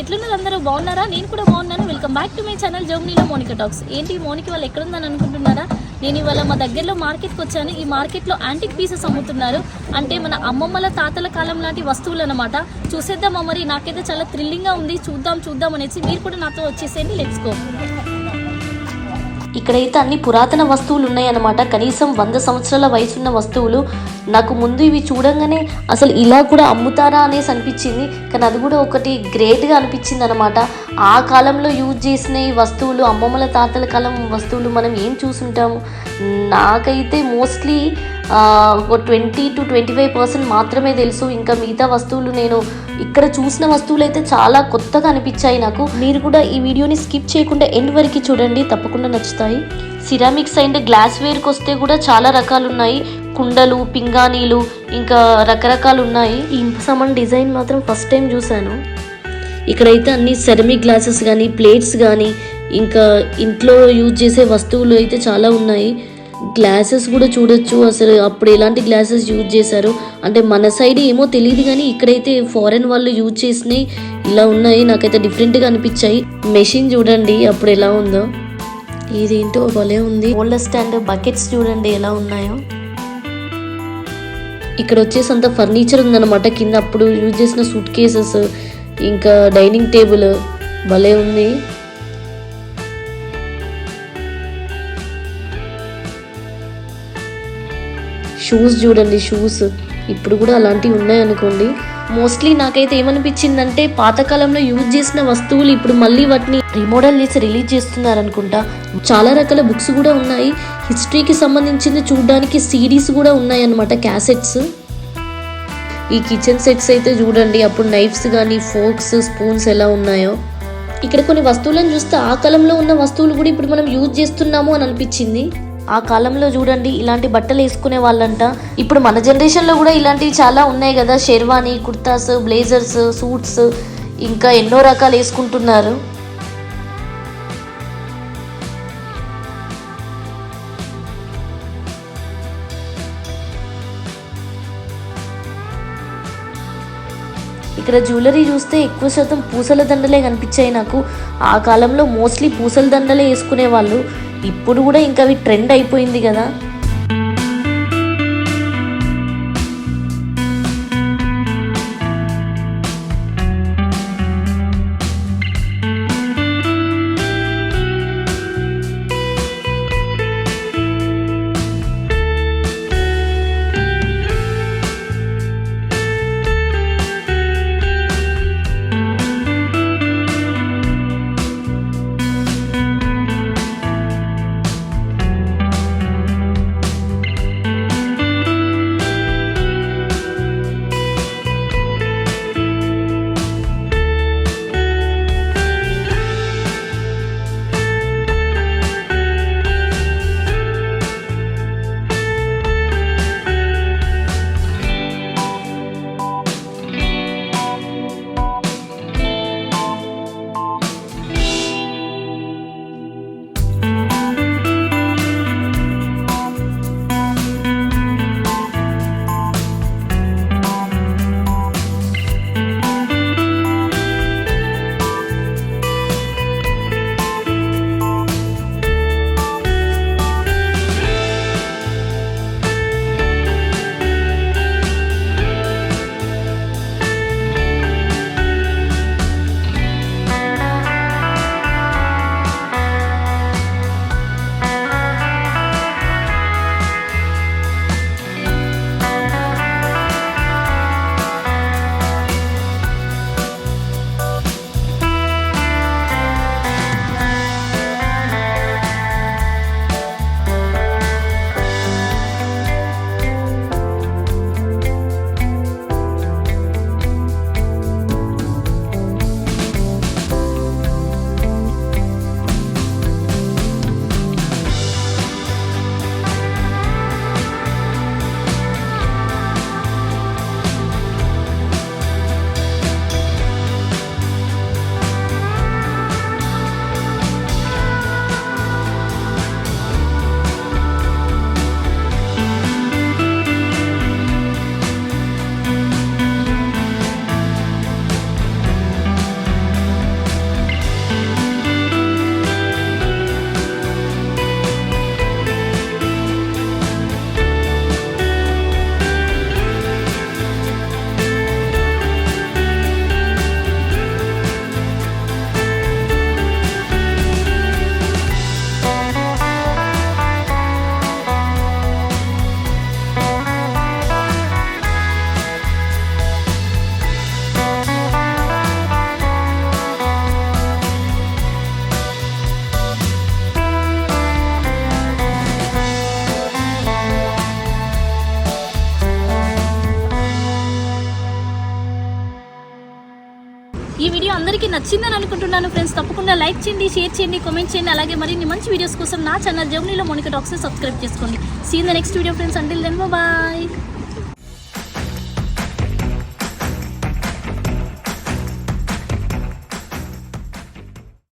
ఎట్లున్నారు అందరూ బాగున్నారా? నేను కూడా బాగున్నాను. Welcome back to my channel జర్మనీలో మోనికా టాక్స్. ఏంటి మోనిక వాళ్ళు ఎక్కడుందని అనుకుంటున్నారా? నేను ఇవాళ మా దగ్గరలో మార్కెట్కి వచ్చాను. ఈ మార్కెట్లో యాంటిక్ పీసెస్ అమ్ముతున్నారు. అంటే మన అమ్మమ్మల తాతల కాలం లాంటి వస్తువులు అనమాట. చూసేద్దామా మరి? నాకైతే చాలా థ్రిల్లింగ్గా ఉంది. చూద్దాం అనేసి మీరు కూడా నాతో వచ్చేసేయండి. Let's go. ఇక్కడైతే అన్ని పురాతన వస్తువులు ఉన్నాయన్నమాట. కనీసం 100 సంవత్సరాల వయసున్న వస్తువులు. నాకు ముందు ఇవి చూడంగానే అసలు ఇలా కూడా అమ్ముతారా అనేసి అనిపించింది. కానీ అది కూడా ఒకటి గ్రేట్గా అనిపించింది అనమాట. ఆ కాలంలో యూజ్ చేసిన ఈ వస్తువులు, అమ్మమ్మల తాతల కాలం వస్తువులు మనం ఏం చూసుంటాము. నాకైతే మోస్ట్లీ ఒక 20 to 25% మాత్రమే తెలుసు. ఇంకా మిగతా వస్తువులు నేను ఇక్కడ చూసిన వస్తువులు అయితే చాలా కొత్తగా అనిపించాయి నాకు. మీరు కూడా ఈ వీడియోని స్కిప్ చేయకుండా ఎండ్ వరకు చూడండి, తప్పకుండా నచ్చుతాయి. సిరామిక్స్ అండ్ గ్లాస్ వేర్కి వస్తే కూడా చాలా రకాలు ఉన్నాయి. కుండలు, పింగాణీలు, ఇంకా రకరకాలు ఉన్నాయి. ఈ ఇనుప సామాన్ డిజైన్ మాత్రం ఫస్ట్ టైం చూశాను. ఇక్కడైతే అన్ని సెరమిక్ గ్లాసెస్ కానీ, ప్లేట్స్ కానీ, ఇంకా ఇంట్లో యూజ్ చేసే వస్తువులు అయితే చాలా ఉన్నాయి. గ్లాసెస్ కూడా చూడొచ్చు. అసలు అప్పుడు ఎలాంటి గ్లాసెస్ యూజ్ చేశారు అంటే మన సైడ్ ఏమో తెలియదు, కానీ ఇక్కడైతే ఫారెన్ వాళ్ళు యూజ్ చేసినవి ఇలా ఉన్నాయి. నాకైతే డిఫరెంట్గా అనిపించాయి. మెషిన్ చూడండి అప్పుడు ఎలా ఉందో, ఇదేంటో భలే ఉంది. ఓల్డర్ స్టాండ్ బకెట్స్ చూడండి ఎలా ఉన్నాయో. ఇక్కడ వచ్చేసి అంత ఫర్నిచర్ ఉందన్నమాట. కింద అప్పుడు యూజ్ చేసిన సూట్ కేసెస్, ఇంకా డైనింగ్ టేబుల్ భలే ఉంది. షూస్ చూడండి, షూస్ ఇప్పుడు కూడా అలాంటివి ఉన్నాయనుకోండి. మోస్ట్లీ నాకైతే ఏమనిపించిందంటే పాతకాలంలో యూజ్ చేసిన వస్తువులు ఇప్పుడు మళ్ళీ వాటిని రీమోడల్ చేసి రిలీజ్ చేస్తున్నారు అనుకుంటా. చాలా రకాల బుక్స్ కూడా ఉన్నాయి. హిస్టరీకి సంబంధించింది చూడడానికి సిడీస్ కూడా ఉన్నాయి అన్నమాట, క్యాసెట్స్. ఈ కిచెన్ సెట్స్ అయితే చూడండి, అప్పుడు నైఫ్స్ కానీ, ఫోర్క్స్, స్పూన్స్ ఎలా ఉన్నాయో. ఇక్కడ కొన్ని వస్తువులను చూస్తే ఆ కాలంలో ఉన్న వస్తువులు కూడా ఇప్పుడు మనం యూజ్ చేస్తున్నాము అని అనిపించింది. ఆ కాలంలో చూడండి ఇలాంటి బట్టలు వేసుకునే వాళ్ళంట. ఇప్పుడు మన జనరేషన్లో కూడా ఇలాంటివి చాలా ఉన్నాయి కదా. షెర్వానీ, కుర్తాస్, బ్లేజర్స్, సూట్స్, ఇంకా ఎన్నో రకాలు వేసుకుంటున్నారు. ఇక్కడ జ్యువెలరీ చూస్తే ఎక్కువ శాతం పూసల దండలే కనిపించాయి నాకు. ఆ కాలంలో మోస్ట్లీ పూసల దండలే వేసుకునే వాళ్ళు. ఇప్పుడు కూడా ఇంకా అవి ట్రెండ్ అయిపోయింది కదా. అందరికీ నచ్చిందని అనుకుంటున్నాను ఫ్రెండ్స్. తప్పకుండా లైక్ చేయండి, షేర్ చేయండి, కామెంట్ చేయండి. అలాగే మరిన్ని మంచి వీడియోస్ కోసం నా ఛానల్ జర్మనీలో మోనికా టాక్స్ని సబ్స్క్రైబ్ చేసుకోండి. See in the next video friends. Until then bye.